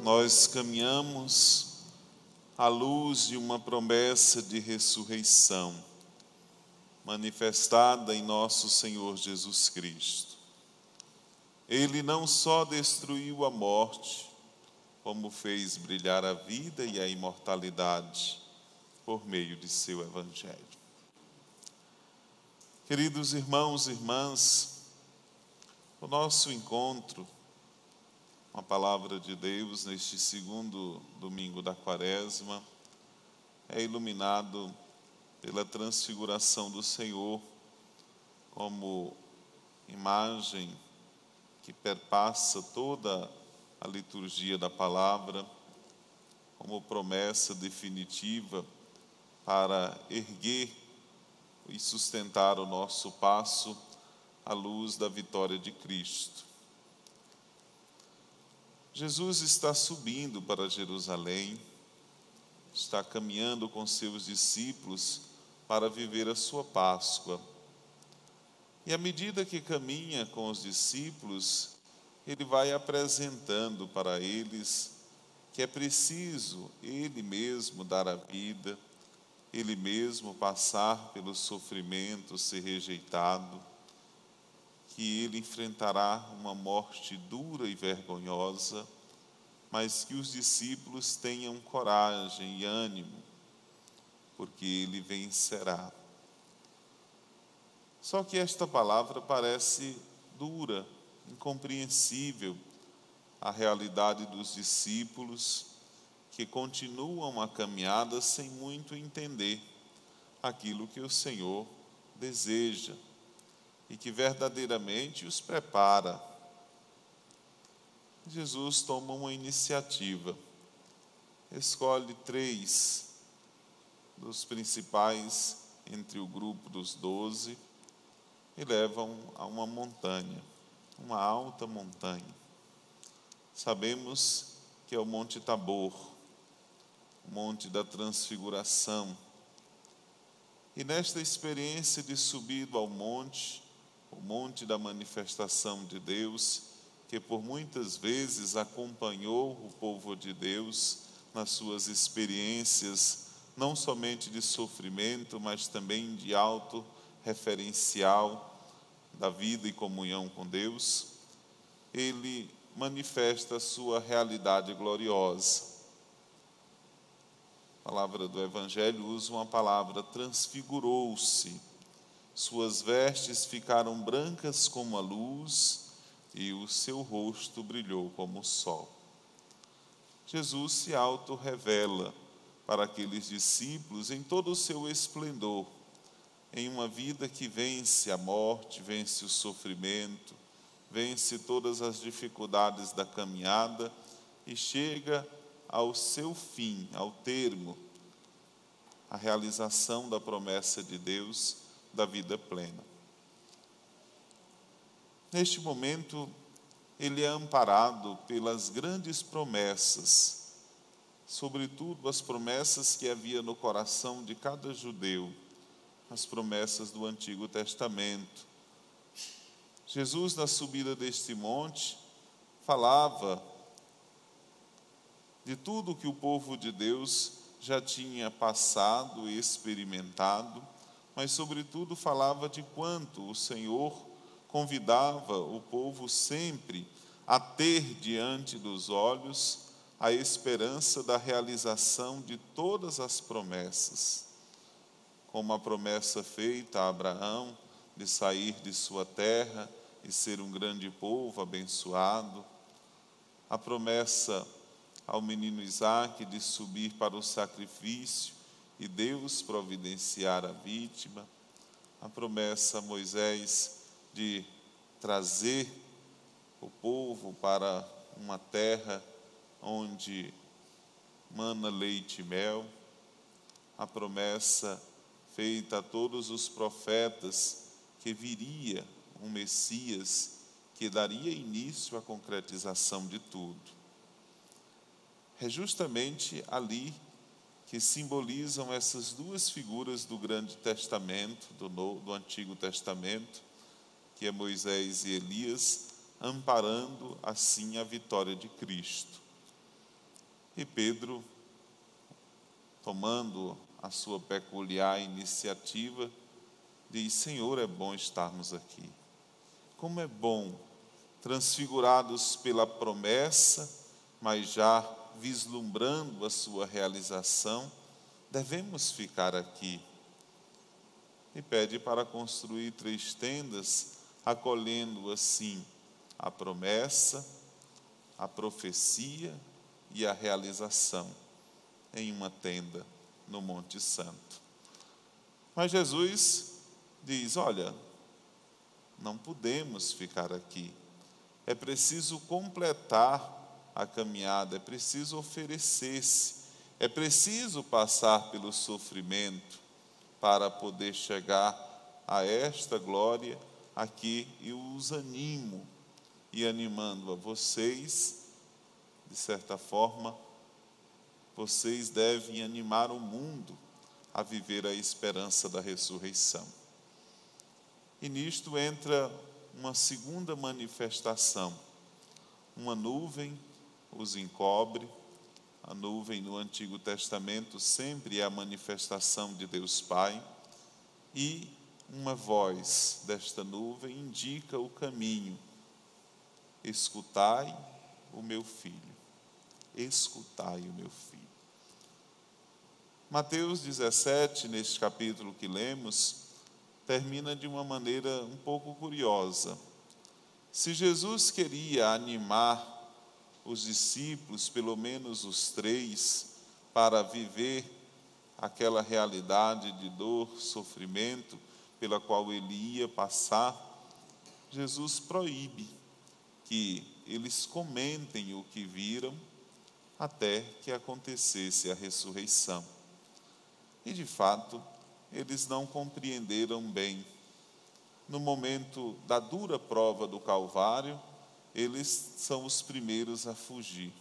nós caminhamos à luz de uma promessa de ressurreição manifestada em nosso Senhor Jesus Cristo. Ele não só destruiu a morte, como fez brilhar a vida e a imortalidade por meio de seu Evangelho. Queridos irmãos e irmãs, o nosso encontro, uma palavra de Deus neste segundo domingo da Quaresma, é iluminado pela transfiguração do Senhor como imagem que perpassa toda a liturgia da palavra, como promessa definitiva para erguer e sustentar o nosso passo à luz da vitória de Cristo. Jesus está subindo para Jerusalém, está caminhando com seus discípulos para viver a sua Páscoa. E à medida que caminha com os discípulos, ele vai apresentando para eles que é preciso ele mesmo dar a vida, ele mesmo passar pelo sofrimento, ser rejeitado, que ele enfrentará uma morte dura e vergonhosa, mas que os discípulos tenham coragem e ânimo, porque ele vencerá. Só que esta palavra parece dura, incompreensível à realidade dos discípulos que continuam a caminhada sem muito entender aquilo que o Senhor deseja e que verdadeiramente os prepara. Jesus toma uma iniciativa, escolhe 3 dos principais entre o grupo dos 12 e levam a uma montanha, uma alta montanha. Sabemos que é o Monte Tabor, o Monte da Transfiguração. E nesta experiência de subida ao monte, o monte da manifestação de Deus, que por muitas vezes acompanhou o povo de Deus nas suas experiências, não somente de sofrimento, mas também de autorreferencial da vida e comunhão com Deus, ele manifesta a sua realidade gloriosa. A palavra do Evangelho usa uma palavra, transfigurou-se. Suas vestes ficaram brancas como a luz e o seu rosto brilhou como o sol. Jesus se auto-revela para aqueles discípulos em todo o seu esplendor, em uma vida que vence a morte, vence o sofrimento, vence todas as dificuldades da caminhada e chega ao seu fim, ao termo, a realização da promessa de Deus da vida plena. Neste momento, ele é amparado pelas grandes promessas, sobretudo as promessas que havia no coração de cada judeu, as promessas do Antigo Testamento. Jesus, na subida deste monte, falava de tudo que o povo de Deus já tinha passado e experimentado, mas sobretudo falava de quanto o Senhor convidava o povo sempre a ter diante dos olhos a esperança da realização de todas as promessas, como a promessa feita a Abraão de sair de sua terra e ser um grande povo abençoado, a promessa ao menino Isaque de subir para o sacrifício e Deus providenciar a vítima, a promessa a Moisés de trazer o povo para uma terra onde mana leite e mel, a promessa feita a todos os profetas que viria um Messias que daria início à concretização de tudo. É justamente ali que simbolizam essas 2 figuras do Grande Testamento, do Antigo Testamento, que é Moisés e Elias, amparando assim a vitória de Cristo. E Pedro, tomando a sua peculiar iniciativa, diz: Senhor, é bom estarmos aqui. Como é bom, transfigurados pela promessa, mas já vislumbrando a sua realização, devemos ficar aqui. E pede para construir 3 tendas, acolhendo assim a promessa, a profecia e a realização em uma tenda no Monte Santo. Mas Jesus diz: olha, não podemos ficar aqui. É preciso completar a caminhada, é preciso oferecer-se, é preciso passar pelo sofrimento para poder chegar a esta glória aqui. E os animo, e animando a vocês, de certa forma, vocês devem animar o mundo a viver a esperança da ressurreição. E nisto entra uma segunda manifestação. Uma nuvem os encobre. A nuvem no Antigo Testamento sempre é a manifestação de Deus Pai. E uma voz desta nuvem indica o caminho. Escutai o meu filho. Escutai o meu filho. Mateus 17, neste capítulo que lemos, termina de uma maneira um pouco curiosa. Se Jesus queria animar os discípulos, pelo menos os 3, para viver aquela realidade de dor, sofrimento, pela qual ele ia passar, Jesus proíbe que eles comentem o que viram até que acontecesse a ressurreição. E, de fato, eles não compreenderam bem. No momento da dura prova do Calvário, eles são os primeiros a fugir.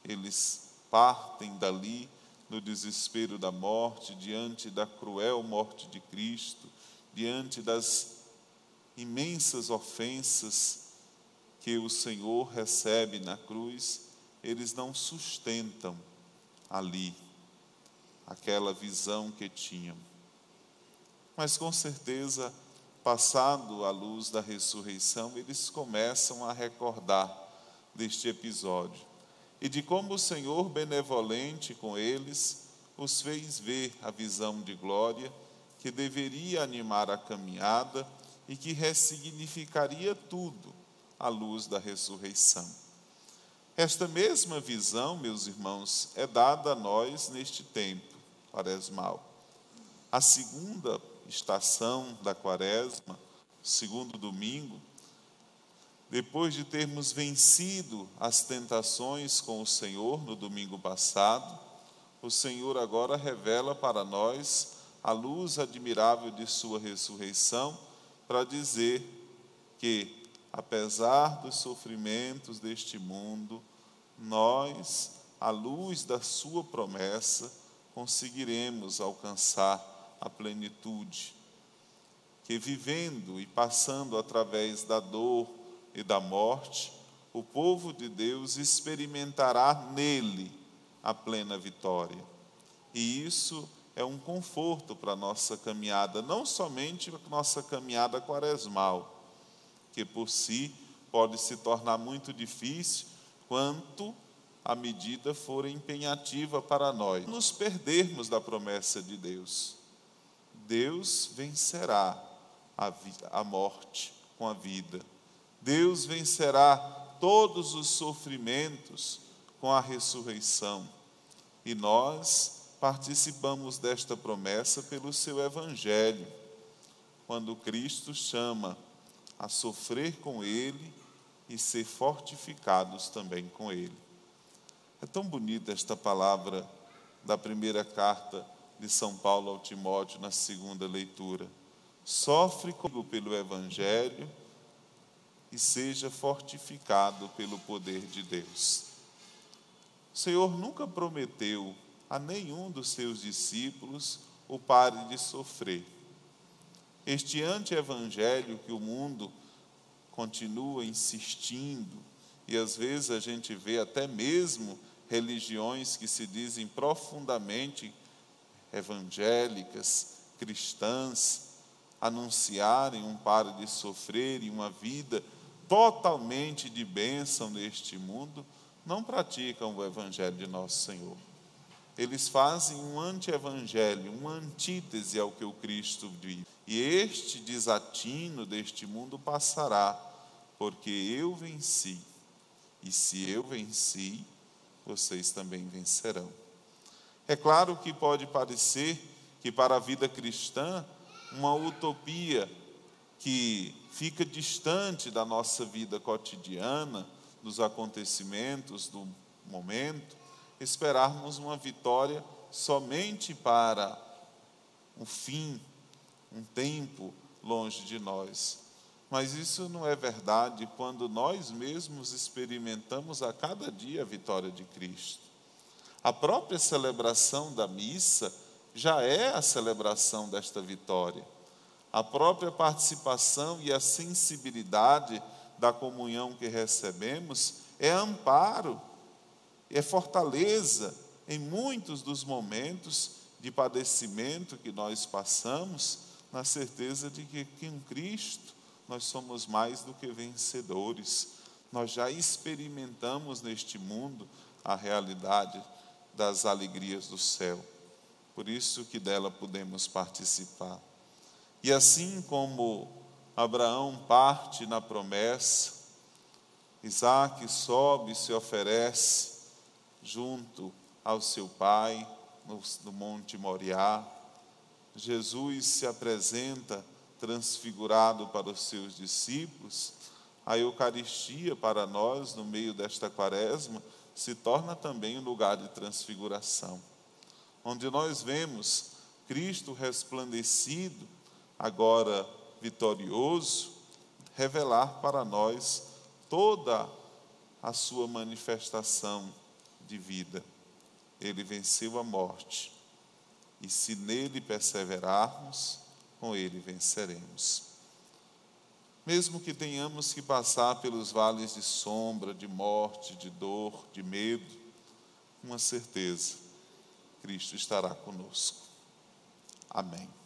Eles partem dali no desespero da morte, diante da cruel morte de Cristo, diante das imensas ofensas que o Senhor recebe na cruz. Eles não sustentam ali aquela visão que tinham. Mas com certeza, passado a luz da ressurreição, eles começam a recordar deste episódio e de como o Senhor, benevolente com eles, os fez ver a visão de glória que deveria animar a caminhada e que ressignificaria tudo à luz da ressurreição. Esta mesma visão, meus irmãos, é dada a nós neste tempo quaresmal. A segunda estação da quaresma, segundo domingo, depois de termos vencido as tentações com o Senhor no domingo passado, o Senhor agora revela para nós a luz admirável de sua ressurreição, para dizer que, apesar dos sofrimentos deste mundo, nós, à luz da sua promessa, conseguiremos alcançar a plenitude. Que vivendo e passando através da dor e da morte, o povo de Deus experimentará nele a plena vitória. E isso é um conforto para a nossa caminhada, não somente a nossa caminhada quaresmal, que por si pode se tornar muito difícil, quanto a medida for empenhativa para nós. Nos perdermos da promessa de Deus. Deus vencerá a morte com a vida. Deus vencerá todos os sofrimentos com a ressurreição. E nós participamos desta promessa pelo seu Evangelho, quando Cristo chama a sofrer com Ele e ser fortificados também com Ele. É tão bonita esta palavra da primeira carta de São Paulo ao Timóteo na segunda leitura. Sofre comigo pelo Evangelho e seja fortificado pelo poder de Deus. O Senhor nunca prometeu a nenhum dos seus discípulos o pare de sofrer. Este anti-evangelho que o mundo continua insistindo, e às vezes a gente vê até mesmo religiões que se dizem profundamente evangélicas, cristãs, anunciarem um para de sofrer e uma vida totalmente de bênção neste mundo, não praticam o evangelho de nosso Senhor. Eles fazem um anti-evangelho, uma antítese ao que o Cristo vive. E este desatino deste mundo passará, porque eu venci. E se eu venci, vocês também vencerão. É claro que pode parecer que para a vida cristã, uma utopia que fica distante da nossa vida cotidiana, dos acontecimentos do momento, esperarmos uma vitória somente para um fim, um tempo longe de nós. Mas isso não é verdade quando nós mesmos experimentamos a cada dia a vitória de Cristo. A própria celebração da missa já é a celebração desta vitória. A própria participação e a sensibilidade da comunhão que recebemos é amparo, é fortaleza em muitos dos momentos de padecimento que nós passamos, na certeza de que em Cristo nós somos mais do que vencedores. Nós já experimentamos neste mundo a realidade das alegrias do céu. Por isso que dela podemos participar. E assim como Abraão parte na promessa, Isaque sobe e se oferece junto ao seu pai no Monte Moriá. Jesus se apresenta transfigurado para os seus discípulos. A Eucaristia para nós, no meio desta quaresma, se torna também um lugar de transfiguração, onde nós vemos Cristo resplandecido, agora vitorioso, revelar para nós toda a sua manifestação de vida. Ele venceu a morte, e se nele perseverarmos, com ele venceremos. Mesmo que tenhamos que passar pelos vales de sombra, de morte, de dor, de medo, uma certeza: Cristo estará conosco. Amém.